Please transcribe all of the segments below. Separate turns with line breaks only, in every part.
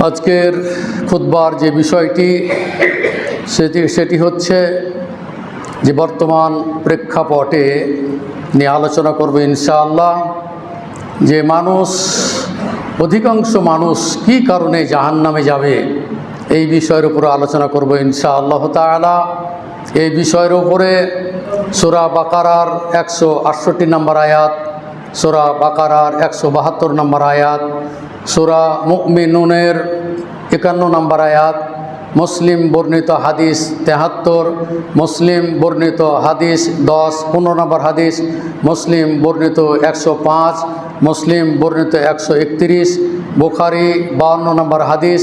আজকের খুতবার যে বিষয়টি সেটি হচ্ছে যে বর্তমান প্রেক্ষাপটে নিয়ে আলোচনা করব ইনশাআল্লাহ। যে অধিকাংশ মানুষ কি কারণে জাহান্নামে যাবে এই বিষয়ের উপরে আলোচনা করব ইনশাআল্লাহ তাআলা। এই বিষয়ের উপরে সূরা বাকারার 168 নম্বর আয়াত, সূরা বাকারার 172 নম্বর আয়াত, সূরা মুমিনুনের 51 নম্বর আয়াত, মুসলিম বর্ণিত হাদিস 73, মুসলিম বর্ণিত হাদিস 10, 15 নম্বর হাদিস, মুসলিম বর্ণিত 105, মুসলিম বর্ণিত 131, বুখারী 52 নম্বর হাদিস,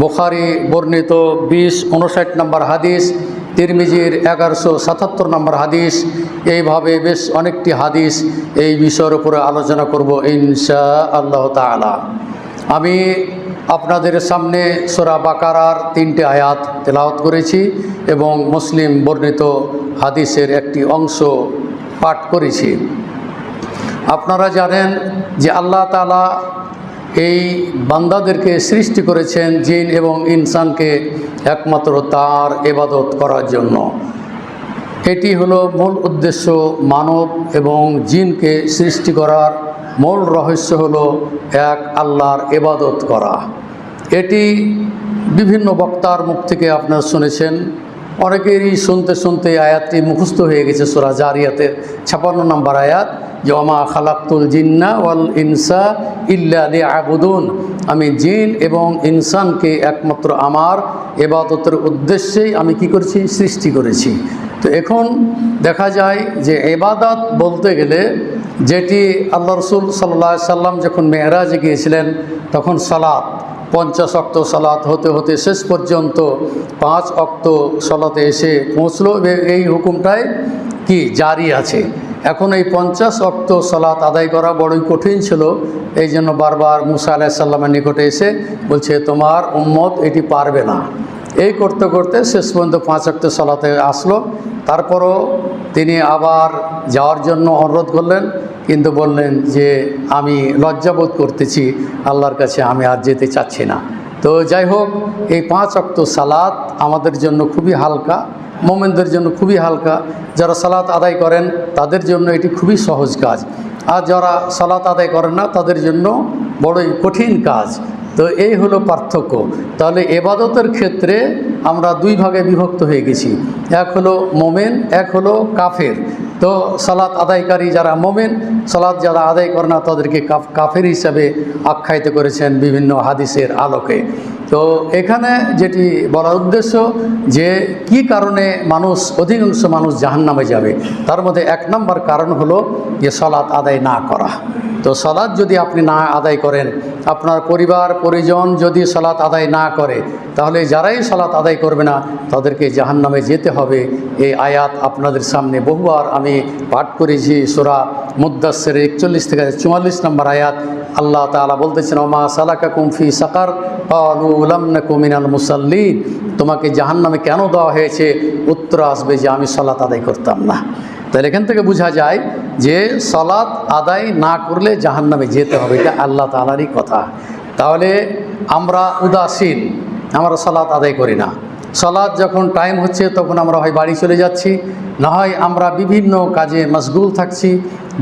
বুখারী বর্ণিত 20, 59 নম্বর হাদিস, তিরমিজির 1177 নম্বর হাদিস। এইভাবে বেশ অনেকটি হাদিস এই বিষয়ের উপরে আলোচনা করব ইনশাআল্লাহ তাআলা। আমি আপনাদের সামনে সূরা বাকারার 3টে আয়াত তেলাওয়াত করেছি এবং মুসলিম বর্ণিত হাদিসের একটি অংশ পাঠ করেছি। আপনারা জানেন যে আল্লাহ তাআলা এই বান্দাদেরকে সৃষ্টি করেছেন জিন এবং ইনসানকে একমাত্র তার ইবাদত করার জন্য। এটি হলো মূল উদ্দেশ্য। মানব এবং জিনকে সৃষ্টি করার মূল রহস্য হলো এক আল্লাহর ইবাদত করা। এটি বিভিন্ন বক্তার মুখ থেকে আপনারা শুনেছেন। অনেকেরই শুনতে শুনতে আয়াতটি মুখস্থ হয়ে গেছে। সূরা জারিয়াতের 56 নম্বর আয়াত, যে ওমা খালাকতুল জিন্না ওয়াল ইনসা ইল্লা লিয়াবুদুন, আমি জিন এবং ইনসানকে একমাত্র আমার ইবাদতের উদ্দেশ্যেই আমি কি করেছি, সৃষ্টি করেছি। তো এখন দেখা যায় যে ইবাদত বলতে গেলে যেটি আল্লাহ রাসূল সাল্লাল্লাহু আলাইহি সাল্লাম যখন মেরাজে গিয়েছিলেন তখন সালাত 50 ওয়াক্ত সালাত হতে হতে শেষ পর্যন্ত 5 ওয়াক্ত সালাতে এসে পৌঁছলো। এই হুকুমটাই কি জারি আছে। এখন এই 50 ওয়াক্ত সালাত আদায় করা বড়ই কঠিন ছিল। এই জন্য বারবার মুসা আলাইহিস সালামের নিকটে এসে বলছে তোমার উম্মত এটি পারবে না। এই করতে করতে শেষ পর্যন্ত 5 ওয়াক্ত সালাতে আসলো। তারপরও তিনি আবার যাওয়ার জন্য অনুরোধ করলেন, কিন্তু বললেন যে আমি লজ্জাবোধ করতেছি আল্লাহর কাছে, আমি আর যেতে চাচ্ছি না। তো যাই হোক, এই 5 ওয়াক্ত সালাত আমাদের জন্য খুবই হালকা, মোমেনদের জন্য খুবই হালকা। যারা সালাত আদায় করেন তাদের জন্য এটি খুবই সহজ কাজ, আর যারা সালাত আদায় করেন না তাদের জন্য বড়ই কঠিন কাজ। তো এই হলো পার্থক্য। তাহলে ইবাদতের ক্ষেত্রে আমরা দুই ভাগে বিভক্ত হয়ে গেছি, এক হলো মোমেন, এক হলো কাফের। তো সালাত আদায়কারী যারা মোমেন, সালাত যারা আদায় করে না তাদেরকে কাফের হিসাবে আখ্যায়িত করেছেন বিভিন্ন হাদিসের আলোকে। তো এখানে যেটি বলার উদ্দেশ্য যে কি কারণে অধিকাংশ মানুষ জাহান্নামে যাবে, তার মধ্যে 1 নম্বর কারণ হলো যে সালাত আদায় না করা। তো সালাত যদি আপনি না আদায় করেন, আপনার পরিবার পরিজন যদি সালাত আদায় না করে, তাহলে যারাই সালাত আদায় করবে না তাদেরকে জাহান্নামে যেতে হবে। এই আয়াত আপনাদের সামনে বহুবার আমি পাঠ করেছি। সূরা মুদ্দাসসির 41 থেকে 44 নম্বর আয়াত। আল্লাহ তাআলা বলতেছেন ওমা সালাকাকুম ফি সাকার ক্বালু লাম নাকু মিনাল মুসাল্লিন, তোমাকে জাহান্নামে কেন দেওয়া হয়েছে? উত্তর আসবে যে আমি সালাত আদায় করতাম না। তাহলে এখান থেকে বোঝা যায় যে সালাত আদায় না করলে জাহান্নামে যেতে হবে, এটা আল্লাহ তাআলারই কথা। তাহলে আমরা উদাসীন, আমরা সালাত আদায় করি না। সালাত যখন টাইম হচ্ছে তখন আমরা হয় বাড়ি চলে যাচ্ছি, না হয় আমরা বিভিন্ন কাজে মশগুল থাকছি,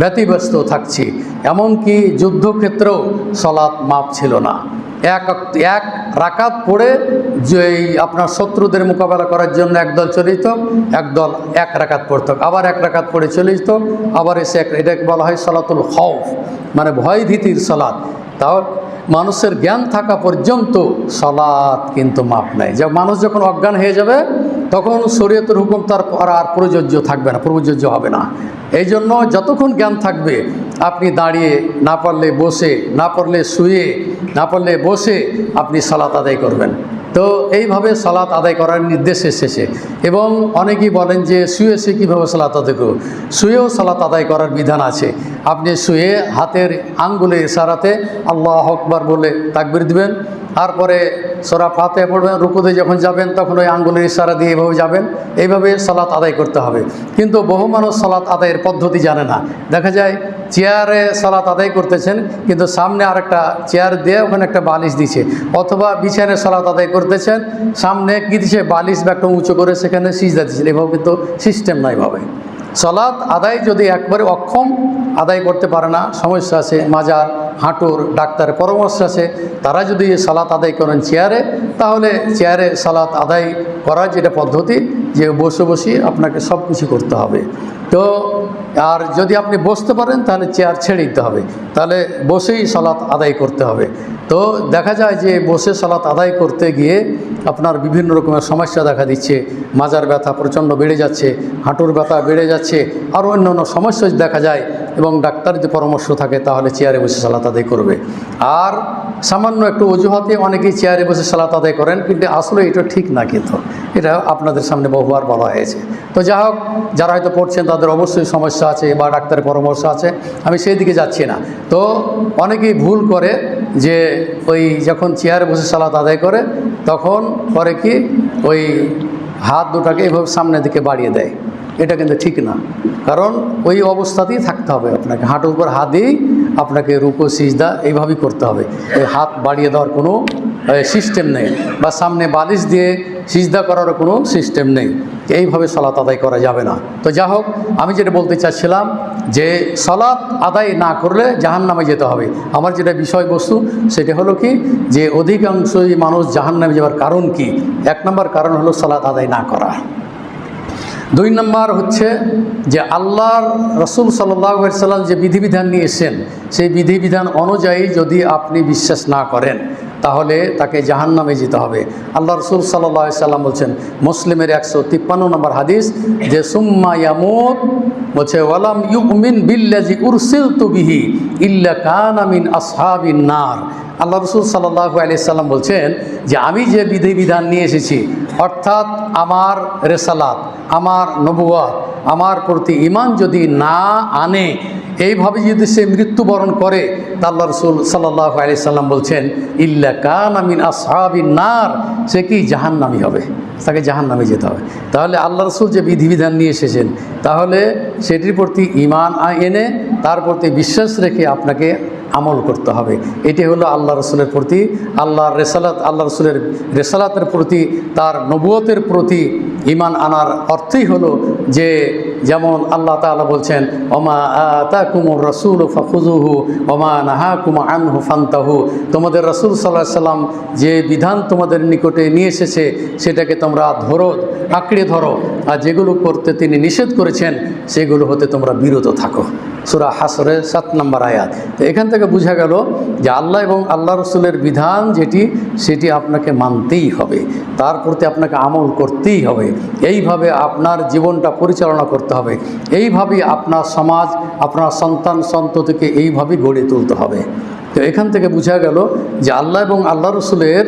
ব্যতিব্যস্ত থাকছি। এমনকি যুদ্ধক্ষেত্রেও সালাত মাপ ছিল না। এক রাকাত পড়ে যে আপনার শত্রুদের মোকাবেলা করার জন্য একদল চলে যেত, একদল 1 রাকাত পড়ত, আবার 1 রাকাত পড়ে চলে যেত, আবার এসে এটাকে বলা হয় সালাতুল খৌফ, মানে ভয় ভীতির সালাত। তাও মানুষের জ্ঞান থাকা পর্যন্ত সালাত কিন্তু মাপ নাই। যে মানুষ যখন অজ্ঞান হয়ে যাবে তখন শরীয়তের হুকুম তার আর প্রযোজ্য থাকবে না, প্রযোজ্য হবে না। এই জন্য যতক্ষণ জ্ঞান থাকবে আপনি দাঁড়িয়ে, না পারলে বসে, না পারলে শুয়ে, না পারলে বসে আপনি সালাত আদায় করবেন। তো এইভাবে সালাত আদায় করার নির্দেশ এসেছে। এবং অনেকেই বলেন যে শুয়ে কীভাবে সালাত আদায় করব? শুয়েও সালাত আদায় করার বিধান আছে। আপনি শুয়ে হাতের আঙ্গুলের ইশারাতে আল্লাহু আকবার বলে তাকবীর দিবেন, তারপরে সূরা ফাতিহা পড়বেন, রুকুতে যখন যাবেন তখন ওই আঙ্গুলের ইশারা দিয়ে এইভাবে যাবেন, এইভাবে সালাত আদায় করতে হবে। কিন্তু বহু মানুষ সালাত আদায়ের পদ্ধতি জানে না। দেখা যায় চেয়ারে সালাত আদায় করতেছেন, কিন্তু সামনে আরেকটা চেয়ার দিয়ে ওখানে একটা বালিশ দিছে, অথবা বিছানায় সালাত আদায় করতেছেন, সামনে কি দিছে বালিশ বা একটা উঁচু করে সেখানে সিজদা দিচ্ছেন। এভাবে কিন্তু সিস্টেম নাই ভাবে। সালাত আদায় যদি একবারে অক্ষম, আদায় করতে পারে না, সমস্যা আছে, মাজার হাঁটুর ডাক্তারের পরামর্শ আছে, তারা যদি সালাত আদায় করেন চেয়ারে, তাহলে চেয়ারে সালাত আদায় করার যেটা পদ্ধতি, যে বসে বসে আপনাকে সব কিছু করতে হবে। তো আর যদি আপনি বসতে পারেন তাহলে চেয়ার ছেড়ে দিতে হবে, তাহলে বসেই সালাত আদায় করতে হবে। তো দেখা যায় যে বসে সালাত আদায় করতে গিয়ে আপনার বিভিন্ন রকমের সমস্যা দেখা দিচ্ছে, মাজার ব্যথা প্রচণ্ড বেড়ে যাচ্ছে, হাঁটুর ব্যথা বেড়ে যাচ্ছে, আরও অন্যান্য সমস্যা দেখা যায়, এবং ডাক্তার যদি পরামর্শ থাকে তাহলে চেয়ারে বসে সালাত আদায় করবে। আর সামান্য একটু অজুহাতে অনেকেই চেয়ারে বসে সালাত আদায় করেন, কিন্তু আসলে এটা ঠিক না, কিন্তু এটা আপনাদের সামনে বহুবার বলা হয়েছে। তো যা হোক, যারা হয়তো পড়ছেন তাদের অবশ্যই সমস্যা আছে বা ডাক্তারের পরামর্শ আছে, আমি সেই দিকে যাচ্ছি না। তো অনেকেই ভুল করে যে ওই যখন চেয়ারে বসে সালাত আদায় করে তখন করে কি ওই হাত দুটাকে এইভাবে সামনের দিকে বাড়িয়ে দেয়। এটা কিন্তু ঠিক না, কারণ ওই অবস্থাতেই থাকতে হবে আপনাকে, হাঁটুর উপর হাত দিয়েই আপনাকে রুকু সিজদা এইভাবেই করতে হবে। এই হাত বাড়িয়ে দেওয়ার কোনো সিস্টেম নেই, বা সামনে বালিশ দিয়ে সিজদা করারও কোনো সিস্টেম নেই। এইভাবে সালাত আদায় করা যাবে না। তো যা হোক, আমি যেটা বলতে চাচ্ছিলাম যে সালাত আদায় না করলে জাহান্নামে যেতে হবে। আমার যেটা বিষয়বস্তু সেটা হলো কি, যে অধিকাংশই মানুষ জাহান্নামে যাওয়ার কারণ কি? 1 নম্বর কারণ হলো সালাত আদায় না করা। 2 নম্বর হচ্ছে যে আল্লাহর রাসূল সাল্লাল্লাহু আলাইহি সাল্লাম যে বিধিবিধান নিয়ে এসেছেন, সেই বিধিবিধান অনুযায়ী যদি আপনি বিশ্বাস না করেন তাহলে তাকে জাহান্নামে যেতে হবে। আল্লাহ রাসূল সাল্লাল্লাহু আলাইহি সাল্লাম বলছেন, মুসলিমের 153 নম্বর হাদিস, যে সুম্মা ইয়ামুত, বলছে ওয়ালাম ইউমিন বিল্লাযী উরসিলতু বিহি ইল্লা কানা মিন আসহাবিন নার। আল্লাহ রাসূল সাল্লাল্লাহু আলাইহি সাল্লাম বলছেন যে আমি যে বিধিবিধান নিয়ে এসেছি, অর্থাৎ আমার রেসালাত, আমার নবুয়ত, আমার প্রতি ঈমান যদি না আনে, এইভাবে যদি সে মৃত্যুবরণ করে, তা আল্লাহ রাসূল সাল্লাল্লাহু আলাইহি সাল্লাম বলছেন ইল্লা কানা মিন আসহাবিন নার, সে কি জাহান্নামী হবে, তাকে জাহান্নামে যেতে হবে। তাহলে আল্লাহ রাসূল যে বিধিবিধান নিয়ে এসেছেন, তাহলে সেটির প্রতি ঈমান এনে তার প্রতি বিশ্বাস রেখে আপনাকে আমল করতে হবে। এটি হলো আল্লাহ রসুলের প্রতি, আল্লাহর রেসালাত, আল্লাহ রসুলের রেসালাতের প্রতি, তার নবুয়তের প্রতি ঈমান আনার অর্থই হলো যে, যেমন আল্লাহ তাআলা বলছেন, ওমা আতাকুমুর রাসূলু ফাখুযুহু ওমা নাহাকুম আনহু ফান্তাহু। তোমাদের রাসূল সাল্লাল্লাহু আলাইহি সাল্লাম যে বিধান তোমাদের নিকটে নিয়ে এসেছে সেটাকে তোমরা ধরো, আঁকড়ে ধরো, আর যেগুলো করতে তিনি নিষেধ করেছেন সেগুলো হতে তোমরা বিরত থাকো। সূরা হাসরের 7 নম্বর আয়াত। তো এখান থেকে বোঝা গেল যে আল্লাহ এবং আল্লাহ রসুলের বিধান যেটি, সেটি আপনাকে মানতেই হবে, তার প্রতি আপনাকে আমল করতেই হবে। এইভাবে আপনার জীবনটা পরিচালনা করতে হবে, এইভাবেই আপনার সমাজ, আপনার সন্তান সন্ততিকে এইভাবেই গড়ে তুলতে হবে। তো এখান থেকে বোঝা গেল যে আল্লাহ এবং আল্লাহ রসুলের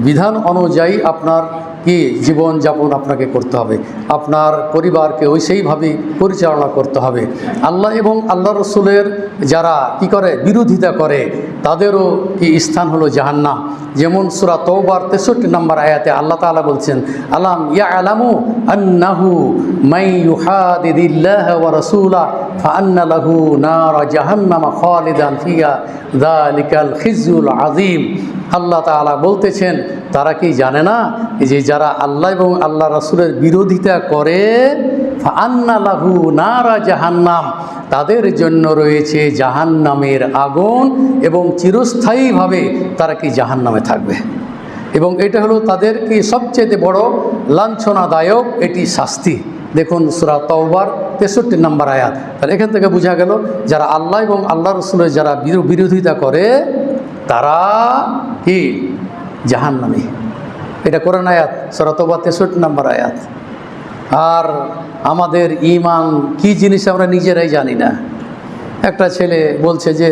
বিধান অনুযায়ী আপনার কি জীবনযাপন আপনাকে করতে হবে, আপনার পরিবারকে ওই সেইভাবেই পরিচালনা করতে হবে। আল্লাহ এবং আল্লাহ রসুলের যারা কি করে, বিরোধিতা করে, তাদেরও কি স্থান হলো জাহান্নাম। যেমন সূরা তওবার 63 নম্বর আয়াতে আল্লাহ তাআলা বলছেন, আলাম ইয়ালামু আন্নাহু মান ইউহাদিদিল্লাহ ওয়া রাসূলা ফাআন্না লাহু নার জাহান্নাম খালিদান ফিহা যালিকাল খিজুল আযীম। আল্লাহ তাআলা বলতেছেন, তারা কি জানে না যে যারা আল্লাহ এবং আল্লাহ রাসূলের বিরোধিতা করে, ফাআন্না লাহু নারা জাহান্নাম, তাদের জন্য রয়েছে জাহান্নামের আগুন, এবং চিরস্থায়ীভাবে তারা কি জাহান্নামে থাকবে, এবং এটা হলো তাদের কি সবচেয়ে বড় লাঞ্ছনাদায়ক এটি শাস্তি। দেখুন সূরা তওবার 63 নম্বর আয়াত। তাহলে এখান থেকে বোঝা গেল যারা আল্লাহ এবং আল্লাহ রাসূলের যারা বিরোধিতা করে তারা কি জাহান্নামী। এটা কোরআন আয়াত, সূরা তওবা 63 নম্বর আয়াত। আর আমাদের ঈমান কি জিনিস আমরা নিজেরাই জানি না। একটা ছেলে বলছে যে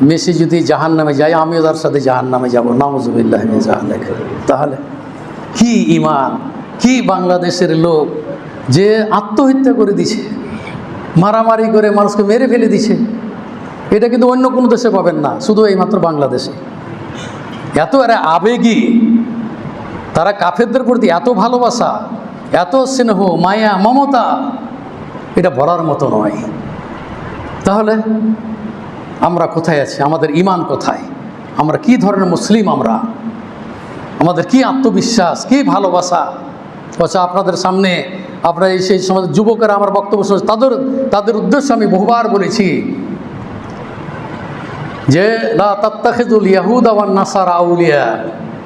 মেসি যদি জাহান্নামে যায়, আমিও তার সাথে জাহান্নামে যাব, নাউযুবিল্লাহ মিন যালিক। তাহলে কি ঈমান, কি বাংলাদেশের লোক যে আত্মহত্যা করে দিছে, মারামারি করে মানুষকে মেরে ফেলে দিছে, এটা কিন্তু অন্য কোনো দেশে পাবেন না, শুধু এইমাত্র বাংলাদেশে। এত এরা আবেগী, তারা কাফেরদের প্রতি এত ভালোবাসা, এত স্নেহ, মায়া, মমতা, এটা বলার মতো নয়। তাহলে আমরা কোথায় আছি? আমাদের ঈমান কোথায়? আমরা কি ধরনের মুসলিম? আমাদের কি আত্মবিশ্বাস, কি ভালোবাসা? আচ্ছা, আপনাদের সামনে আপনারা সেই সমাজ যুবকেরা আমার বক্তব্য শুনছে, তাদের উদ্দেশ্যে আমি বহুবার বলেছি যে লা তাত্তাখিযুল ইয়াহুদা ওয়ান নাসারা আউলিয়া,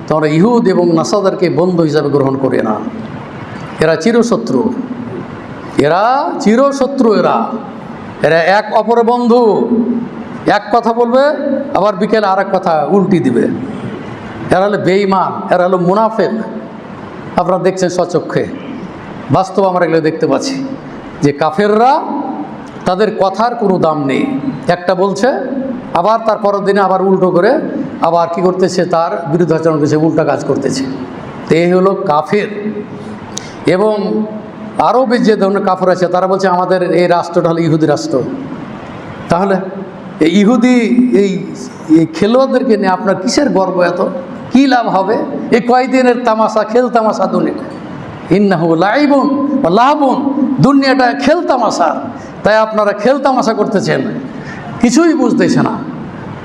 তোমরা ইহুদ এবং নাসারাদেরকে বন্ধু হিসাবে গ্রহণ করে না। এরা চিরশত্রু, এরা এক অপরের বন্ধু। এক কথা বলবে, আবার বিকেলে আর এক কথা উল্টি দিবে। এরা হলো বেঈমান, এরা হলো মুনাফিক। আপনারা দেখছেন স্বচক্ষে, বাস্তব আমরা এগুলো দেখতে পাচ্ছি যে কাফেররা, তাদের কথার কোনো দাম নেই। একটা বলছে, আবার তার পরের দিনে আবার উল্টো করে আবার কি করতেছে, তার বিরুদ্ধাচরণ করছে, উল্টা কাজ করতেছে। তো এই হলো কাফের। এবং আরও বেশ যে ধরনের কাফের আছে, তারা বলছে আমাদের এই রাষ্ট্রটা হলো ইহুদি রাষ্ট্র। তাহলে এই ইহুদি এই খেলোয়াড়দেরকে নিয়ে আপনার কিসের গর্ব? এত কী লাভ হবে? এই কয়দিনের তামাশা, খেল তামাশা দুনিয়া। ইন্নাহু লাইবুন ওয়া লাহবুন, দুনিয়াটা খেল তামাশা। তাই আপনারা খেল তামাশা করতেছেন, কিছুই বুঝতেছে না।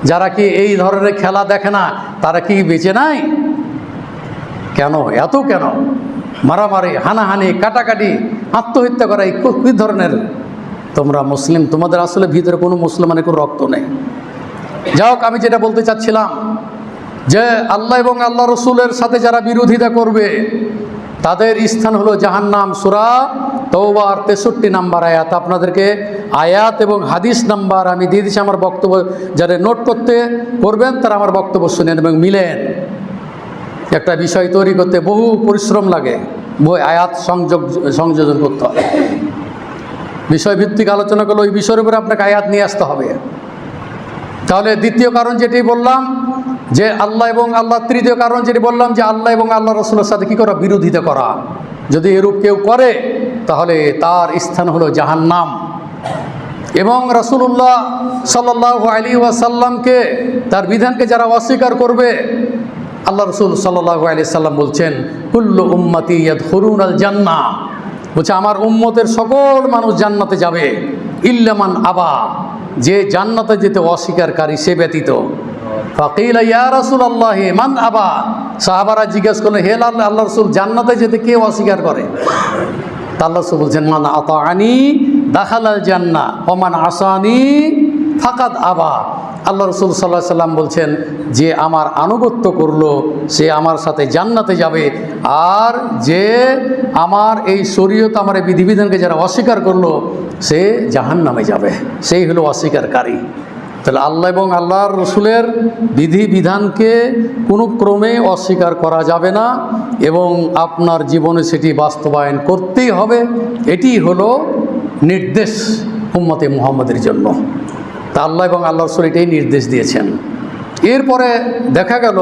যারা কি এই ধরনের খেলা দেখে না, তারা কি বেঁচে নাই? কেন এত কেন মারামারি, হানাহানি, কাটাকাটি, আত্মহত্যা করা? এই কী ধরনের? তোমরা মুসলিম, তোমাদের আসলে ভিতরে কোনো মুসলমানের কোনো রক্ত নেই। যাই হোক, আমি যেটা বলতে চাচ্ছিলাম যে আল্লাহ এবং আল্লাহ রসুলের সাথে যারা বিরোধিতা করবে, তাদের স্থান হলো জাহান্নাম। সূরা তওবার 63 নম্বর আয়াত। আপনাদেরকে আয়াত এবং হাদিস নাম্বার আমি দিয়ে দিচ্ছি। আমার বক্তব্য যারা নোট করবেন তারা আমার বক্তব্য শুনেন এবং মিলেন। একটা বিষয় তৈরি করতে বহু পরিশ্রম লাগে, আয়াত সংযোজন করতে হবে। বিষয়ভিত্তিক আলোচনা করলে ওই বিষয়ের উপরে আপনাকে আয়াত নিয়ে আসতে হবে। তাহলে দ্বিতীয় কারণ যেটি বললাম যে আল্লাহ এবং আল্লাহ, তৃতীয় কারণ যেটি বললাম যে আল্লাহ এবং আল্লাহ রসুলের সাথে কী করা? বিরোধিতা করা। যদি এরূপ কেউ করে তাহলে তার স্থান হলো জাহান্নাম। এবং রাসূলুল্লাহ সাল্লাল্লাহু আলাইহি ওয়াসাল্লামকে, তার বিধানকে যারা অস্বীকার করবে, আল্লাহ রসুল সাল্লাল্লাহু আলাইহি সাল্লাম বলছেন কুল্লু উম্মতি ইয়াদখুলুনাল জান্নাহ, বলছে আমার উম্মতের সকল মানুষ জান্নাতে যাবে, ইল্লা মান আবা, যে জান্নাতে যেতে অস্বীকারী সে ব্যতীত। ফাকিলা ইয়া রাসূলুল্লাহ মান আবা, সাহাবারা জিজ্ঞেস করলেন, হে আল্লাহ রসুল, জান্নাতে যেতে কে অস্বীকার করে? তা আল্লাহ রসুল বলছেন মান আতাআনি দাখালাল জান্নাহ ওয়া মান আসানি ফাকাদ আবা। আল্লাহ রসুল সাল্লাল্লাহু আলাইহি সাল্লাম বলছেন, যে আমার আনুগত্য করলো সে আমার সাথে জান্নাতে যাবে, আর যে আমার এই শরীয়ত, আমার এই বিধিবিধানকে যারা অস্বীকার করলো সে জাহান্নামে যাবে। সেই হলো অস্বীকারী। তাহলে আল্লাহ এবং আল্লাহর রসুলের বিধিবিধানকে কোনো ক্রমে অস্বীকার করা যাবে না এবং আপনার জীবনে সেটি বাস্তবায়ন করতেই হবে। এটি হলো নির্দেশ উম্মতে মুহাম্মদের জন্য। তা আল্লাহ এবং আল্লাহ রসুল এটাই নির্দেশ দিয়েছেন। এরপরে দেখা গেল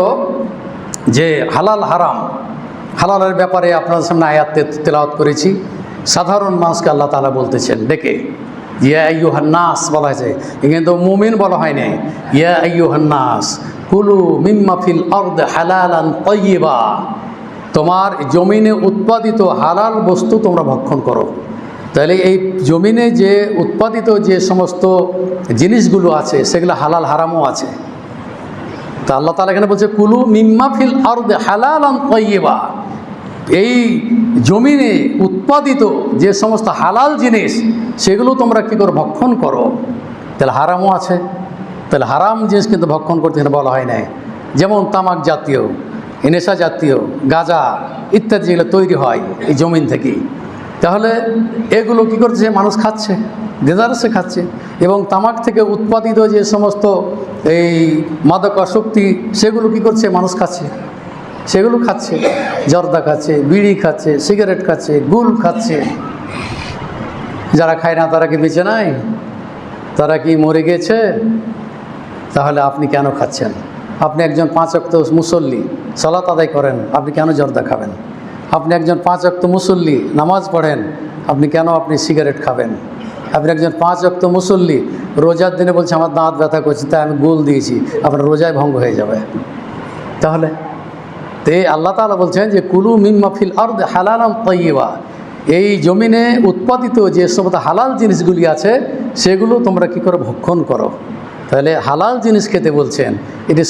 যে হালাল হারাম, হালালের ব্যাপারে আপনাদের সামনে আয়াত তেলাওয়াত করেছি। সাধারণ মানুষকে আল্লাহ তাআলা বলতেছেন ডেকে, ইয়া আইয়ুহান নাস বলা হয়েছে, কিন্তু মুমিন বলা হয় না। ইয়া আইয়ুহান নাস কুলু মিম্মা ফিল আরদি হালালান তাইয়্যিবা, তোমার জমিনে উৎপাদিত হালাল বস্তু তোমরা ভক্ষণ করো। তাহলে এই জমিনে যে উৎপাদিত যে সমস্ত জিনিসগুলো আছে সেগুলো হালাল হারামও আছে। তা আল্লাহ তাআলা এখানে বলছে কুলু মিম্মা ফিল আরদি হালালান তাইয়্যিবা, এই জমিনে উৎপাদিত যে সমস্ত হালাল জিনিস সেগুলো তোমরা কী করে ভক্ষণ করো। তাহলে হারামও আছে। তাহলে হারাম জিনিস কিন্তু ভক্ষণ করতে এখানে বলা হয় নাই। যেমন তামাক জাতীয়, নেশা জাতীয়, গাঁজা ইত্যাদি যেগুলো তৈরি হয় এই জমিন থেকেই, তাহলে এগুলো কী করছে? মানুষ খাচ্ছে, দেদারসে খাচ্ছে। এবং তামাক থেকে উৎপাদিত যে সমস্ত এই মাদকাসক্তি সেগুলো কী করছে? মানুষ খাচ্ছে, সেগুলো খাচ্ছে, জর্দা খাচ্ছে, বিড়ি খাচ্ছে, সিগারেট খাচ্ছে, গুল খাচ্ছে। যারা খায় না তারা কি বেঁচে নাই? তারা কি মরে গেছে? তাহলে আপনি কেন খাচ্ছেন? আপনি একজন 5 ওয়াক্ত মুসল্লি, সালাত আদায় করেন, আপনি কেন জর্দা খাবেন? আপনি একজন 5 ওয়াক্ত মুসল্লি, নামাজ পড়েন, আপনি কেন সিগারেট খাবেন? আপনি একজন 5 ওয়াক্ত মুসল্লি, রোজার দিনে বলছে আমার দাঁত ব্যথা করছে, তাই আমি গোল দিয়েছি, আপনার রোজায় ভঙ্গ হয়ে যাবে। তাহলে আল্লাহ তাআলা বলছেন যে কুলু মিম্মা ফিল আরদি হালালান তাইয়্যিবা, এই জমিনে উৎপাদিত যে সমস্ত হালাল জিনিসগুলি আছে সেগুলো তোমরা কি করে ভক্ষণ করো। তাহলে হালাল জিনিস খেতে বলছেন, এটি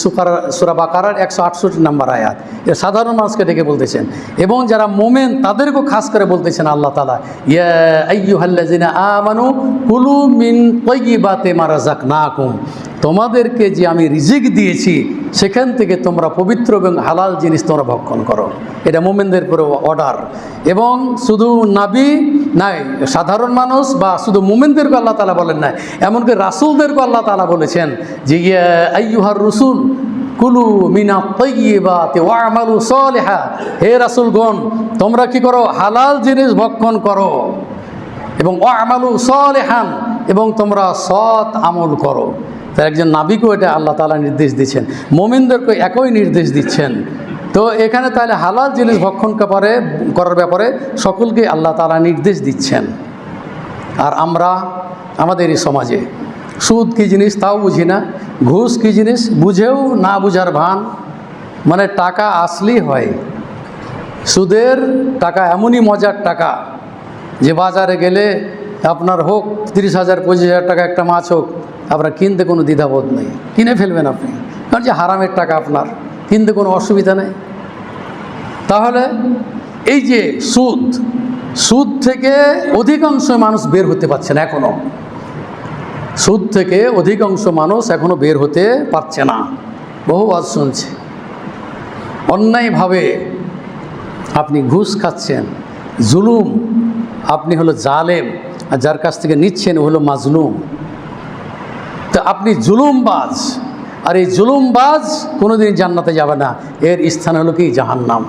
সূরা বাকারার 168 নম্বর আয়াত। এটা সাধারণ মানুষকে ডেকে বলতেছেন, এবং যারা মোমেন তাদেরকেও খাস করে বলতেছেন আল্লাহ তাআলা, ইয়া আইয়ুহাল্লাযিনা আমানু কুলু মিন তাইয়্যিবাতি মা রাযাকনাকুম, তোমাদেরকে যে আমি রিজিক দিয়েছি সেখান থেকে তোমরা পবিত্র এবং হালাল জিনিস তোমরা ভক্ষণ করো। এটা মোমেনদের পুরো অর্ডার। এবং শুধু নাবী নাই, সাধারণ মানুষ বা শুধু মোমেনদেরকে আল্লাহ তাআলা বলেন না, এমনকি রাসূলদেরকে আল্লাহ তাআলা বলেছেন যে ইয়া আইয়ুহার রুসুল কুলু মিনাত তাইয়্যিবাতি ওয়া'মালু সালিহা, হে রাসূলগণ তোমরা কি করো, হালাল জিনিস ভক্ষণ করো, এবং ওয়া'মালু সালিহান, এবং তোমরা সৎ আমল করো। তার একজন নাবিকেও এটা আল্লাহ তাআলা নির্দেশ দিচ্ছেন, মুমিনদেরকে একই নির্দেশ দিচ্ছেন। তো এখানে তাহলে হালাল জিনিস ভক্ষণ করার ব্যাপারে সকলকে আল্লাহ তাআলা নির্দেশ দিচ্ছেন। আর আমরা আমাদের এই সমাজে সুদ কী জিনিস তাও বুঝি না, ঘুষ কী জিনিস বুঝেও না বুঝার ভান, মানে টাকা আসলেই হয়। সুদের টাকা এমনই মজার টাকা যে বাজারে গেলে আপনার হোক 30,000 25,000 টাকা একটা মাছ হোক, আপনার কিনতে কোনো দ্বিধাবোধ নেই, কিনে ফেলবেন আপনি, কারণ যে হারামের টাকা আপনার, কিনতে কোনো অসুবিধা নেই। তাহলে এই যে সুদ থেকে অধিকাংশ মানুষ বের হতে পারছে না এখনও, সুদ থেকে অধিকাংশ মানুষ এখনও বের হতে পারছে না। বহু আজ শুনছে অন্যায়ভাবে আপনি ঘুষ খাচ্ছেন, জুলুম, আপনি হলো জালেম, আর যার কাছ থেকে নিচ্ছেন হলো মাজলুম। তো আপনি জুলুমবাজ, আর এই জুলুমবাজ কোনোদিন জান্নাতে যাবে না, এর স্থান হলো কি জাহান্নাম।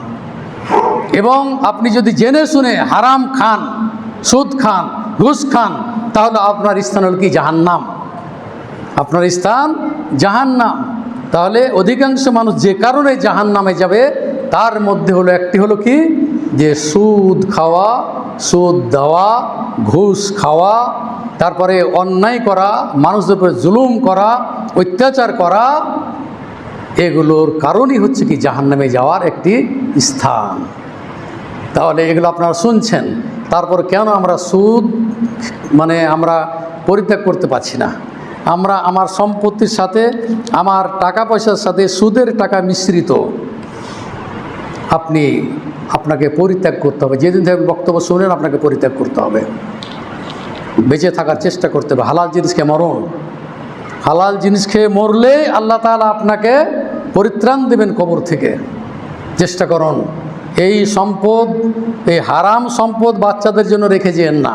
এবং আপনি যদি জেনে শুনে হারাম খান, সুদ খান, ঘুষ খান, তাহলে আপনার স্থান হলো কি জাহান্নাম, আপনার স্থান জাহান্নাম। তাহলে অধিকাংশ মানুষ যে কারণে জাহান্নামে যাবে তার মধ্যে হলো একটি হলো কি, যে সুদ খাওয়া, সুদ দেওয়া, ঘুষ খাওয়া, তারপরে অন্যায় করা, মানুষদের উপরে জুলুম করা, অত্যাচার করা, এগুলোর কারণই হচ্ছে কি জাহান্নামে যাওয়ার একটি স্থান। তাহলে এগুলো আপনারা শুনছেন, তারপর কেন আমরা সুদ আমরা পরিত্যাগ করতে পারছি না? আমরা আমার সম্পত্তির সাথে, আমার টাকা পয়সার সাথে সুদের টাকা মিশ্রিত, আপনাকে পরিত্যাগ করতে হবে। যেদিন থেকে বক্তব্য শুনেন আপনাকে পরিত্যাগ করতে হবে, বেঁচে থাকার চেষ্টা করতে হবে। হালাল জিনিস খেয়ে মরুন, হালাল জিনিস খেয়ে মরলে আল্লাহ তাআলা আপনাকে পরিত্রাণ দেবেন কবর থেকে। চেষ্টা করুন এই সম্পদ, এই হারাম সম্পদ বাচ্চাদের জন্য রেখে যেন না,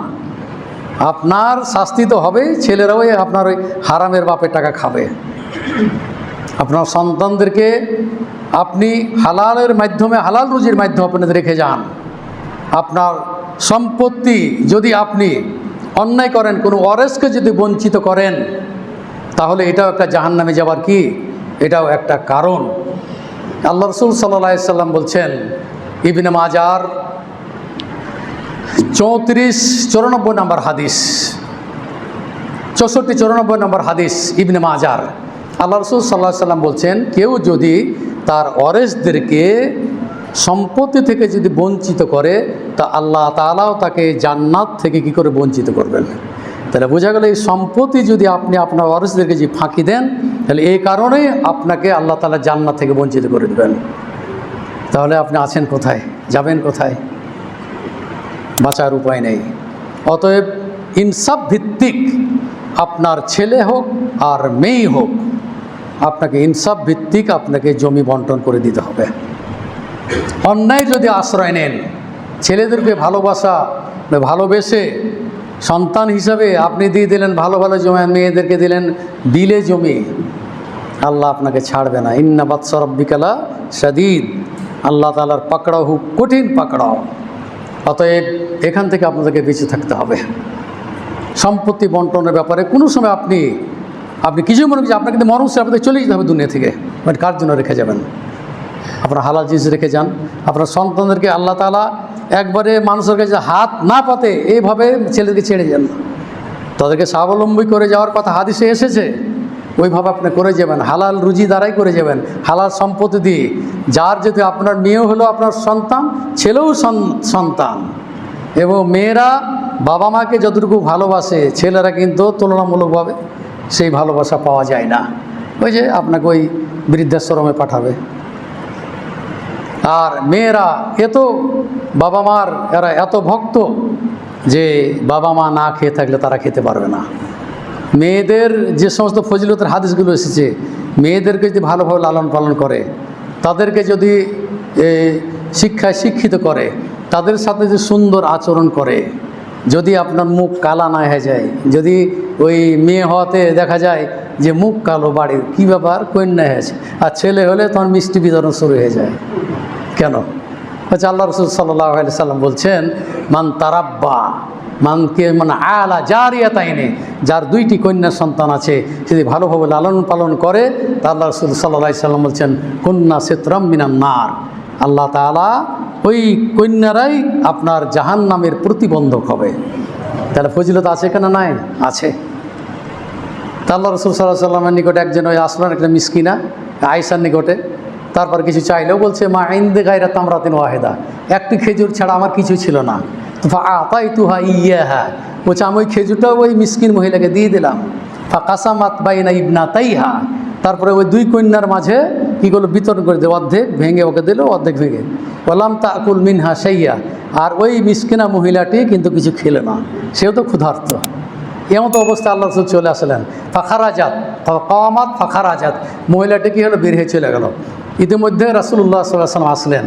আপনার শাস্তি তো হবেই, ছেলেরাও আপনার ওই হারামের বাপের টাকা খাবে। আপনার সন্তানদেরকে আপনি হালালের মাধ্যমে, হালাল রুজির মাধ্যমে আপনাদের রেখে যান। আপনার সম্পত্তি যদি আপনি অন্যায় করেন, কোনো ওয়ারিসকে যদি বঞ্চিত করেন, তাহলে এটাও একটা জাহান্নামে যাবার কি, এটাও একটা কারণ। আল্লাহ রাসূল সাল্লাল্লাহু আলাইহি সাল্লাম বলছেন, ইবনে মাজার 34-94 নম্বর হাদিস, 64-94 নম্বর হাদিস ইবনে মাজার, আল্লাহ রাসূল সাল্লাল্লাহু আলাইহি সাল্লাম বলছেন, কেউ যদি তার ওয়ারিসদেরকে সম্পত্তি থেকে যদি বঞ্চিত করে, তা আল্লাহ তাআলাও তাকে জান্নাত থেকে কি করে বঞ্চিত করবেন। তাহলে বোঝা গেল এই সম্পত্তি যদি আপনি আপনার ওয়ারিসদেরকে যে ফাঁকি দেন, তাহলে এই কারণেই আপনাকে আল্লাহ তাআলা জান্নাত থেকে বঞ্চিত করে দেবেন। তাহলে আপনি আছেন কোথায়, যাবেন কোথায়? বাঁচার উপায় নেই। অতএব ইনসাফ ভিত্তিক, আপনার ছেলে হোক আর মেয়ে হোক, আপনাকে ইনসাফ ভিত্তিক আপনাকে জমি বন্টন করে দিতে হবে। অন্যায় যদি আশ্রয় নেন, ছেলেদেরকে ভালোবেসে সন্তান হিসাবে আপনি দিয়ে দিলেন ভালো ভালো জমি, মেয়েদেরকে দিলেন বিলে জমি, আল্লাহ আপনাকে ছাড়বে না। ইন্না বাতশা রাব্বিকা লা শাদীদ, আল্লাহ তাআলার পাকড়াও খুব কঠিন পাকড়াও। অতএব এখান থেকে আপনাদেরকে বেঁচে থাকতে হবে। সম্পত্তি বন্টনের ব্যাপারে কোনো সময় আপনি কিছু মনে করছেন, আপনাকে কিন্তু মরণ সে আপনাদের চলে যেতে হবে দুনিয়া থেকে, বাট কার জন্য রেখে যাবেন? আপনার হালাল জিনিস রেখে যান। আপনার সন্তানদেরকে আল্লাহ তাআলা একবারে মানুষের কাছে হাত না পাতে এইভাবে ছেলেদেরকে ছেড়ে যান। তাদেরকে স্বাবলম্বী করে যাওয়ার কথা হাদিসে এসেছে, ওইভাবে আপনি করে যাবেন, হালাল রুজি দ্বারাই করে যাবেন, হালাল সম্পত্তি দিয়ে। যার যদি আপনার মেয়েও হলো আপনার সন্তান, ছেলেও সন্তান। এবং মেয়েরা বাবা মাকে যতটুকু ভালোবাসে, ছেলেরা কিন্তু তুলনামূলকভাবে সেই ভালোবাসা পাওয়া যায় না। ওই যে আপনাকে ওই বৃদ্ধাশ্রমে পাঠাবে। আর মেয়েরা এত বাবা মার এরা এত ভক্ত যে বাবা মা না খেয়ে থাকলে তারা খেতে পারবে না। মেয়েদের যে সমস্ত ফজিলতের হাদিসগুলো এসেছে, মেয়েদেরকে যদি ভালোভাবে লালন পালন করে, তাদেরকে যদি শিক্ষায় শিক্ষিত করে, তাদের সাথে যে সুন্দর আচরণ করে, যদি আপনার মুখ কালা না হয়ে যায়, যদি ওই মেয়ে হওয়াতে দেখা যায় যে মুখ কালো বাড়ির কী ব্যাপার, কন্যা হয়েছে, আর ছেলে হলে তখন মিষ্টি বিতরণ শুরু হয়ে যায়। কেন? হচ্ছে আল্লাহ রসুল সাল্লাল্লাহু আলাইহি সাল্লাম বলছেন, মান তারাব্বা মানকে মানে আলা জারিয়া তাইনে, যার দুইটি কন্যা সন্তান আছে, যদি ভালোভাবে লালন পালন করে, তা আল্লাহ রসুল সাল্লাল্লাহু আলাইহি সাল্লাম বলছেন কন্যা সিতরাম মিনান নার, আল্লাহ তাআলা ওই কন্যারাই আপনার জাহান্নামের প্রতিবন্ধক হবে। তাহলে ফজিলত আছে কেন? নাই, আছে। তা আল্লাহ রসুল সাল্লাল্লাহু আলাইহি সাল্লামের নিকটে একজন ওই আসলেন একটা মিসকিনা আয়েশার নিকটে, তারপর কিছু চাইলেও বলছে মা ইনদে গায়রা তামরাতিন ওয়াহিদা, একটি খেজুর ছাড়া আমার কিছু ছিল না। তো আতাইতুহা ইয়াহা, বলছে আমি ওই খেজুরটাও ওই মিসকিন মহিলাকে দিয়ে দিলাম। কাসামাত বাইনা ইবনাতাইহা, তারপরে ওই দুই কন্যার মাঝে কী করলো, বিতরণ করে দিল, অর্ধেক ভেঙে ওকে দিল, অর্ধেক ভেঙে। বললাম তাকুল মিনহা শাইয়া, আর ওই মিসকিনা মহিলাটি কিন্তু কিছু খেলে না, সেও তো ক্ষুধার্ত। এমন তো অবস্থা আল্লাহ রসুল চলে আসলেন। ফাখারাজাত কামাত ফাখারাজাত, মহিলাটি কী হলো, বের হয়ে চলে গেল। ইতিমধ্যে রাসূলুল্লাহ সাল্লাল্লাহু আলাইহি ওয়াসাল্লাম আসলেন।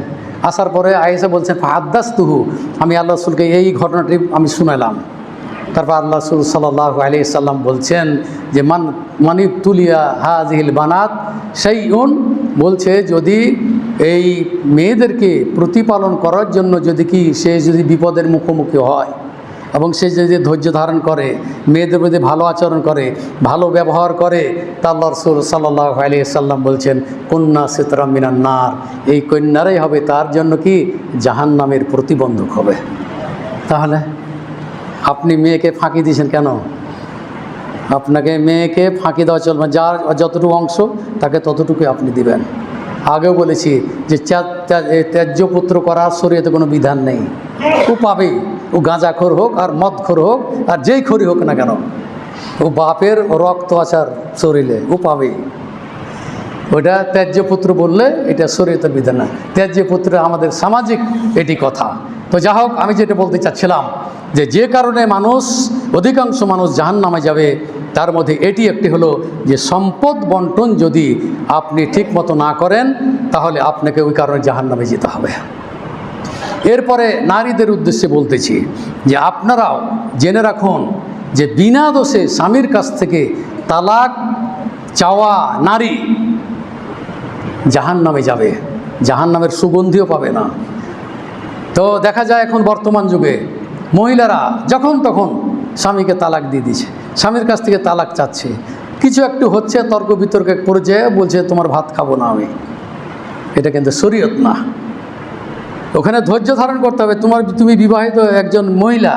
আসার পরে আয়েশা বলছেন ফাহাদ্দাসতুহু, আমি আল্লাহ রসুলকে এই ঘটনাটি আমি শুনালাম। তারপর আল্লাহ রসুল সাল্লাল্লাহু আলাইহি সাল্লাম বলছেন যে মানিবতুলিয়া হাযিহিল বানাত শাইউন, বলছে যদি এই মেয়েদেরকে প্রতিপালন করার জন্য সে যদি বিপদের মুখোমুখি হয় এবং সে যদি ধৈর্য ধারণ করে, মেয়েদের প্রতি ভালো আচরণ করে, ভালো ব্যবহার করে, তা আল্লাহ রসুল সাল্লাল্লাহু আলাইহি সাল্লাম বলছেন কন্যা সিতরাম মিনান নার, এই কন্যারাই হবে তার জন্য কি জাহান্নামের প্রতিবন্ধক হবে। তাহলে আপনি মেয়েকে ফাঁকি দিয়েছেন কেন? আপনাকে মেয়েকে ফাঁকি দেওয়া চলবে, যার যতটুকু অংশ তাকে ততটুকুই আপনি দিবেন। আগেও বলেছি যে ত্যায্য পুত্র করার শরীয়তে কোনো বিধান নেই, ও পাবেই, ও গাঁজাখোর হোক আর মদখোর হোক আর যেই খড়ি হোক না কেন, ও বাপের রক্ত আচার শরীরে, ও পাবেই। ওইটা ত্যায্য পুত্র বললে এটা শরীয়তের বিধান না, ত্যায্য পুত্র আমাদের সামাজিক এটি কথা। তো যা হোক, আমি যেটা বলতে চাচ্ছিলাম যে কারণে অধিকাংশ মানুষ জাহান্নামে যাবে, তার মধ্যে এটি একটি হলো যে সম্পদ বন্টন যদি আপনি ঠিক মতো না করেন, তাহলে আপনাকে ওই কারণে জাহান্নামে যেতে হবে। এরপরে নারীদের উদ্দেশ্যে বলতেছি যে আপনারাও জেনে রাখুন যে বিনা দোষে স্বামীর কাছ থেকে তালাক চাওয়া নারী জাহান্নামে যাবে, জাহান্নামের সুগন্ধিও পাবে না। তো দেখা যায় এখন বর্তমান যুগে মহিলারা যখন তখন স্বামীকে তালাক দিয়ে দিচ্ছে, স্বামীর কাছ থেকে তালাক চাচ্ছে, কিছু একটু হচ্ছে তর্ক বিতর্কে পর্যায়ে বলছে তোমার ভাত খাবো না আমি। এটা কিন্তু শরীয়ত না, ওখানে ধৈর্য ধারণ করতে হবে। তুমি বিবাহিত একজন মহিলা,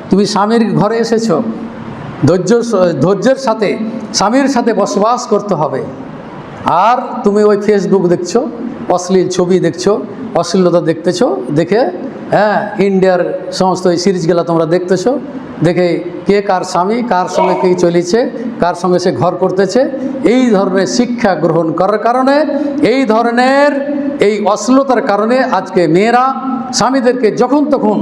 তুমি স্বামীর ঘরে এসেছো, ধৈর্যের সাথে স্বামীর সাথে বসবাস করতে হবে। আর তুমি ওই ফেসবুক দেখছো, অশ্লীল ছবি দেখছো, অশ্লীলতা দেখতেছো, দেখে ইন্ডিয়ার সমস্ত এই সিরিজগুলো তোমরা দেখতেছো, দেখে কে কার স্বামী, কার সঙ্গে কে চলেছে, কার সঙ্গে সে ঘর করতেছে, এই ধরনের শিক্ষা গ্রহণ করার কারণে, এই ধরনের এই অশ্লীলতার কারণে আজকে মেয়েরা স্বামীদেরকে যখন তখন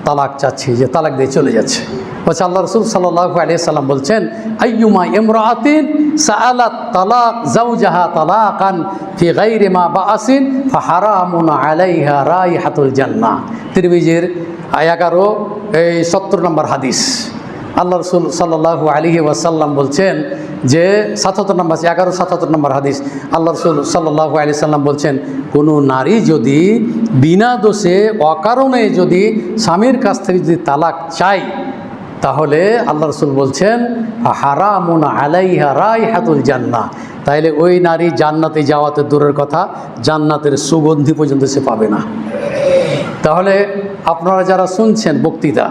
তালাক চাচ্ছে, যে তালাক দিয়ে চলে যাচ্ছে। বলছে আল্লাহ রসুল সাল্লাল্লাহু আলাইহি সাল্লাম বলছেন আইয়ুমা ইমরাআতিন সাআলাত তালাক যাওজাহা তালাকান ফি গায়রি মা বাআসিন ফাহারামুন আলাইহা রাইহাতুল জান্নাহ, তিরমিজির 11-70 নম্বর হাদিস। আল্লাহ রসুল সাল্লাল্লাহু আলাইহি ওয়াসাল্লাম বলছেন যে 1177 নম্বর হাদিস, আল্লাহ রসুল সাল্লাল্লাহু আলাইহি সাল্লাম বলছেন কোনো নারী যদি বিনা দোষে অকারণে যদি স্বামীর কাছ থেকে যদি তালাক চায়, তাহলে আল্লাহ রসুল বলছেন হারামুন আলাইহা রাইহাতুল জান্নাহ, তাইলে ওই নারী জান্নাতে যাওয়াতে দূরের কথা, জান্নাতের সুগন্ধি পর্যন্ত সে পাবে না। তাহলে আপনারা যারা শুনছেন বক্তৃতা,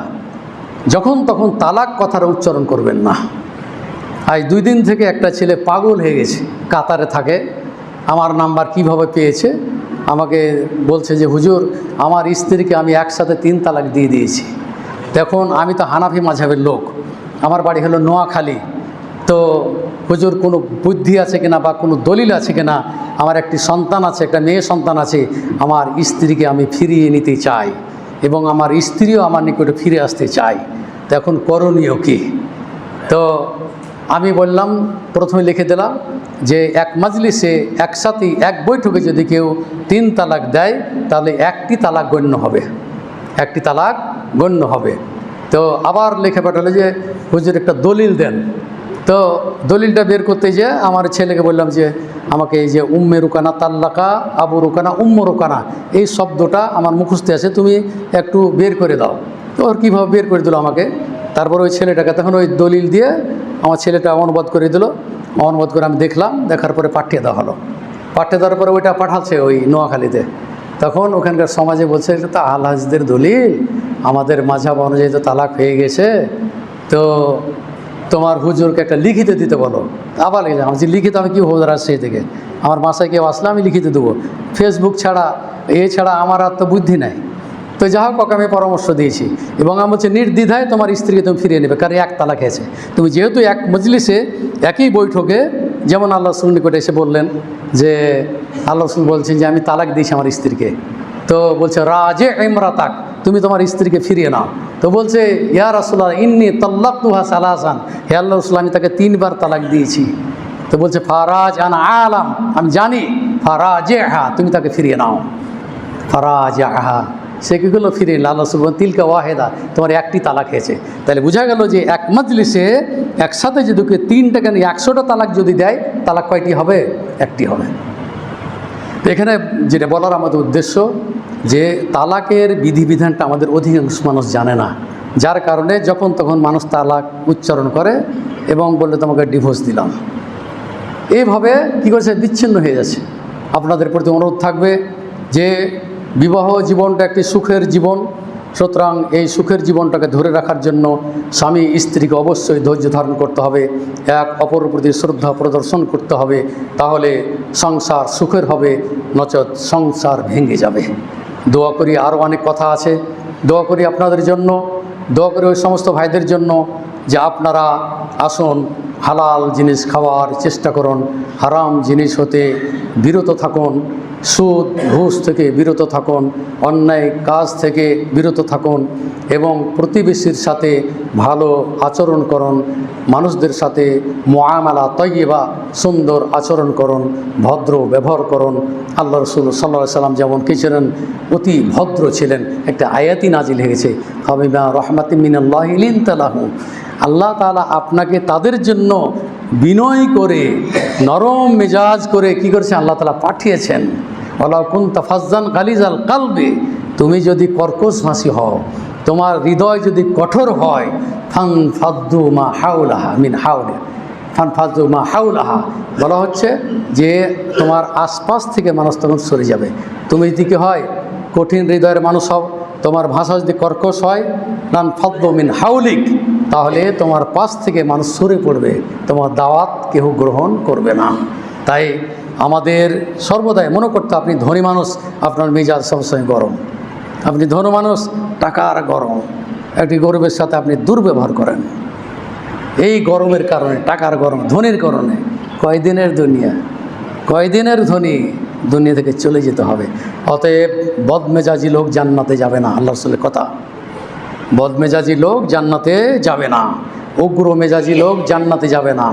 যখন তখন তালাক কথাটা উচ্চারণ করবেন না। আজ 2 দিন থেকে একটা ছেলে পাগল হয়ে গেছে, কাতারে থাকে, আমার নাম্বার কিভাবে পেয়েছে, আমাকে বলছে যে হুজুর আমার স্ত্রীকে আমি একসাথে 3 তালাক দিয়ে দিয়েছি। দেখুন আমি তো হানাফি মাযহাবের লোক, আমার বাড়ি হলো নোয়াখালী, তো হুজুর কোনো বুদ্ধি আছে কিনা বা কোনো দলিল আছে কিনা, আমার একটি সন্তান আছে, একটা মেয়ে সন্তান আছে, আমার স্ত্রীকে আমি ফিরিয়ে নিতে চাই এবং আমার স্ত্রীও আমার নিকটে ফিরে আসতে চাই, তো এখন করণীয় কী? তো আমি বললাম, প্রথমে লিখে দিলাম যে এক মাজলিসে একসাথে এক বৈঠকে যদি কেউ 3 তালাক দেয় তাহলে 1টি তালাক গণ্য হবে, 1টি তালাক গণ্য হবে। তো আবার লিখে পাঠালো যে হুজুর একটা দলিল দেন। তো দলিলটা বের করতে যেয়ে আমার ছেলেকে বললাম যে আমাকে এই যে উম্মে রুকানা তাল্লাকা আবু রুকানা উম্মু রুকানা এই শব্দটা আমার মুখস্থে আছে, তুমি একটু বের করে দাও। তো ওর কীভাবে বের করে দিল আমাকে, তারপর ওই ছেলেটাকে তখন ওই দলিল দিয়ে আমার ছেলেটা অনুবাদ করে দিল, অনুবাদ করে আমি দেখলাম, দেখার পরে পাঠিয়ে দেওয়া হলো। পাঠিয়ে দেওয়ার পরে ওইটা পাঠাচ্ছে ওই নোয়াখালীতে। তখন ওখানকার সমাজে বলছে এটা তো আল হাজদের দলিল, আমাদের মাযহাব অনুযায়ী তো তালাক হয়ে গেছে, তো তোমার হুজুরকে একটা লিখিত দিতে বলো। আবার আমি যে লিখিত আমি কী হুজুর আসছে থেকে, আমার বাসায় কেউ আসলে আমি লিখিত দেবো, ফেসবুক ছাড়া এছাড়া আমার আর তো বুদ্ধি নাই। তো যা হোক ওকে আমি পরামর্শ দিয়েছি এবং আমি বলছি নির্দ্বিধায় তোমার স্ত্রীকে তুমি ফিরিয়ে নেবে, কারণ 1 তালাক হয়েছে। তুমি যেহেতু এক মজলিসে একই বৈঠকে, যেমন আল্লাহ রসুল নিকটে এসে বললেন যে আল্লাহ রসুল বলছেন যে আমি তালাক দিয়েছি আমার স্ত্রীকে, তো বলছে রাজে ইমরাতাক, তুমি তোমার স্ত্রীকে ফিরিয়ে নাও। তো বলছে ইয়া রাসূলুল্লাহ ইন্নী তাল্লাকতুহা সালাসান, হে আল্লাহ রসুল আমি তাকে 3 বার তালাক দিয়েছি। তো বলছে ফারাজ আনা আলাম, আমি জানি, ফারাজেহা, তুমি তাকে ফিরিয়ে নাও। ফারাজেহা, সে কী করলো, ফিরে এলো। আল্লাহ রসুল তিলকা ওয়াহেদা, তোমার 1টি তালাক হয়েছে। তাহলে বোঝা গেল যে এক মজলিসে একসাথে যদি 3টা কেন 100টা তালাক যদি দেয়, তালাক কয়টি হবে? 1টি হবে। তো এখানে যেটা বলার আমাদের উদ্দেশ্য যে তালাকের বিধিবিধানটা আমাদের অধিকাংশ মানুষ জানে না, যার কারণে যখন তখন মানুষ তালাক উচ্চারণ করে এবং বললে তোমাকে ডিভোর্স দিলাম, এইভাবে কী করেছে, বিচ্ছিন্ন হয়ে যাচ্ছে। আপনাদের প্রতি অনুরোধ থাকবে যে বিবাহ জীবনটা একটি সুখের জীবন, সুতরাং এই সুখের জীবনটাকে ধরে রাখার জন্য স্বামী স্ত্রীকে অবশ্যই ধৈর্য ধারণ করতে হবে, এক অপরের প্রতি শ্রদ্ধা প্রদর্শন করতে হবে, তাহলে সংসার সুখের হবে, নচেৎ সংসার ভেঙে যাবে। দোয়া করি, আরও অনেক কথা আছে, দোয়া করি আপনাদের জন্য, দোয়া করি ওই সমস্ত ভাইদের জন্য যে আপনারা আসুন, হালাল জিনিস খাওয়ার চেষ্টা করুন, হারাম জিনিস হতে বিরত থাকুন, সুদ ঘুষ থেকে বিরত থাকুন, অন্যায় কাজ থেকে বিরত থাকুন এবং প্রতিবেশীর সাথে ভালো আচরণ করুন, মানুষদের সাথে মুআমালা তয়্যিবা সুন্দর আচরণ করুন, ভদ্র ব্যবহার করুন। আল্লাহ রসুল সাল্লাল্লাহু আলাইহি সাল্লাম যেমন কি ছিলেন, অতি ভদ্র ছিলেন। একটা আয়াতি নাজিল হয়ে গেছে, ফাবিমা রাহমাতিম মিনাল্লাহি লিনতা লাহুম, আল্লাহ তাআলা আপনাকে তাদের জন্য বিনয় করে নরম মেজাজ করে কি করেছেন, আল্লাহ তাআলা পাঠিয়েছেন। ওয়ালাউ কুনতা ফাজ্জান গালিজাল কালবি, তুমি যদি কর্কশভাষী হও, তোমার হৃদয় যদি কঠোর হয়, ফানফাদ্দু মা হাওলাহা মিন হাওলি, ফানফাদ্দু মা হাওলাহা, বলা হচ্ছে যে তোমার আশপাশ থেকে মানুষ তখন সরে যাবে। তুমি যদি কি হয় কঠিন হৃদয়ের মানুষ হও, তোমার ভাষা যদি কর্কশ হয়, ফানফাদ্দু মিন হাওলিক, তাহলে তোমার পাশ থেকে মানুষ সরে পড়বে, তোমার দাওয়াত কেউ গ্রহণ করবে না। তাই আমাদের সর্বদাই মনে করতে, আপনি ধনী মানুষ, আপনার মেজাজ সবসময় গরম, আপনি ধনী মানুষ, টাকার গরম, একটি গরিবের সাথে আপনি দুর্ব্যবহার করেন, এই গরমের কারণে, টাকার গরম, ধনীর কারণে কয়দিনের দুনিয়া, কয়দিনের ধনী, দুনিয়া থেকে চলে যেতে হবে। অতএব বদমেজাজি লোক জান্নাতে যাবে না, আল্লাহ রাসূলের কথা, বদমেজাজি লোক জান্নাতে যাবে না, উগ্র মেজাজি লোক জান্নাতে যাবে না,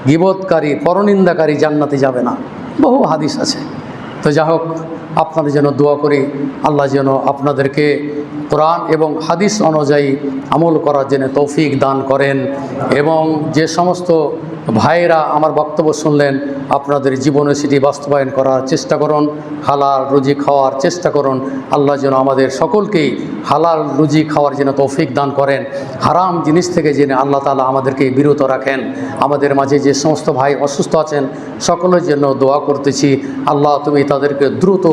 গীবতকারী পরনিন্দাকারী জান্নাতে যাবে না, বহু হাদিস আছে। তো যা হোক, আপনাদের যেন দোয়া করি, আল্লাহ যেন আপনাদেরকে কোরআন এবং হাদিস অনুযায়ী আমল করার জন্য তৌফিক দান করেন এবং যে সমস্ত ভাইয়েরা আমার বক্তব্য শুনলেন আপনাদের জীবনে সেটি বাস্তবায়ন করার চেষ্টা করুন, হালাল রুজি খাওয়ার চেষ্টা করুন। আল্লাহ যেন আমাদের সকলকেই হালাল রুজি খাওয়ার জন্য তৌফিক দান করেন, হারাম জিনিস থেকে জেনে আল্লাহ তাআলা আমাদেরকে বিরত রাখেন। আমাদের মাঝে যে সমস্ত ভাই অসুস্থ আছেন সকলের জন্য দোয়া করতেছি, আল্লাহ তুমি তাদেরকে দ্রুত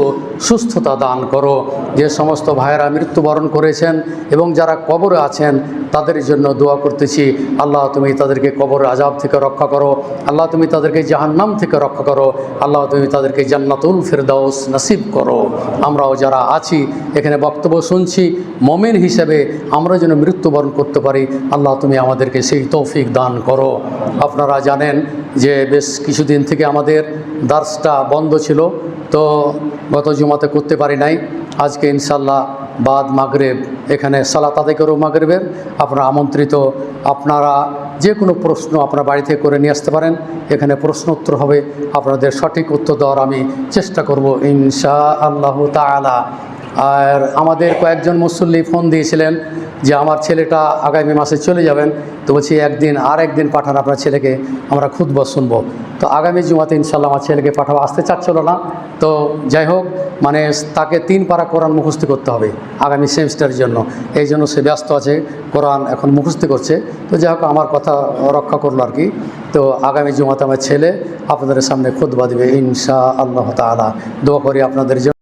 সুস্থতা দান করো। যে সমস্ত ভাইয়েরা মৃত্যুবরণ মৃত্যুবরণ করেছেন এবং যারা কবরে আছেন তাদের জন্য দোয়া করতেছি, আল্লাহ তুমি তাদেরকে কবর আযাব থেকে রক্ষা করো, আল্লাহ তুমি তাদেরকে জাহান্নাম থেকে রক্ষা করো, আল্লাহ তুমি তাদেরকে জান্নাতুল ফিরদাউস নসিব করো। আমরাও যারা আছি এখানে বক্তব্য শুনছি, মুমিন হিসেবে আমরা যেন মৃত্যুবরণ করতে পারি, আল্লাহ তুমি আমাদেরকে সেই তৌফিক দান করো। আপনারা জানেন যে বেশ কিছুদিন থেকে আমাদের দার্সটা বন্ধ ছিল, তো গত জুমাতে করতে পারি নাই। আজকে ইনশাল্লাহ বাদ মাগরিব এখানে সালাত আদায় করো মাগরিবের, আপনারা আমন্ত্রিত। আপনারা যে কোনো প্রশ্ন আপনার বাড়ি থেকে করে নিয়ে আসতে পারেন, এখানে প্রশ্ন উত্তর হবে, আপনাদের সঠিক উত্তর দেওয়ার আমি চেষ্টা করব ইনশাআল্লাহ তাআলা। আর আমাদের কয়েকজন মুসল্লি ফোন দিয়েছিলেন যে আমার ছেলেটা আগামী মাসে চলে যাবেন, তো বলছি একদিন পাঠান আপনার ছেলেকে, আমরা খুতবা শুনবো। তো আগামী জুমাতে ইনশাল্লাহ আমার ছেলেকে পাঠাবো, আসতে চাচ্ছিল না। তো যাই হোক, মানে তাকে 3 পারা কোরআন মুখস্থ করতে হবে আগামী সেমিস্টারের জন্য, এই জন্য সে ব্যস্ত আছে, কোরআন এখন মুখস্থ করছে। তো যাই হোক, আমার কথা রক্ষা করলো আর কি। তো আগামী জুমাতে আমার ছেলে আপনাদের সামনে খুতবা দিবে ইনশাআল্লাহ তাআলা। দোয়া করি আপনাদের জন্য।